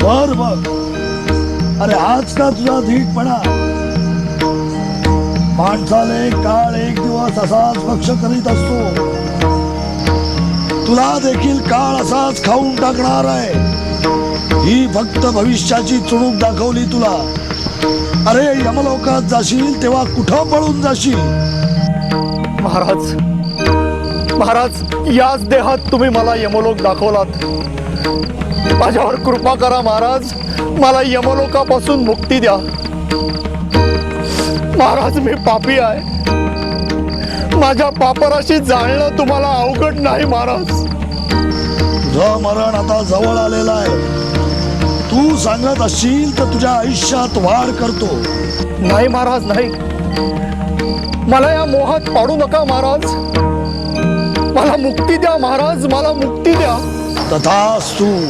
बर बर. अरे आज का तुझा धीटपणा? माणसाने काळ एक दिवस असाच भक्ष करीत असतो. तुला देखील काळ असाच खाऊन टाकणार आहे. ही फक्त भविष्याची चुणूक दाखवली तुला. अरे यमलोकात जाशील तेव्हा कुठं पळून जाशील? महाराज, महाराज, याच देहात तुम्ही मला यमलोक दाखवलात. माझ्यावर कृपा करा महाराज, मला यमलोकापासून मुक्ती द्या. महाराज, मी पापी आहे. माझ्या पापराशी जाणणं तुम्हाला अवघड नाही महाराज. तुझं मरण आता जवळ आलेलं आहे. तू सांगत असशील तर तुझ्या आयुष्यात वाढ करतो. नाही महाराज, नाही. मला या मोहात पाडू नका महाराज. मला मुक्ती द्या महाराज, मला मुक्ती द्या. तथास्तु.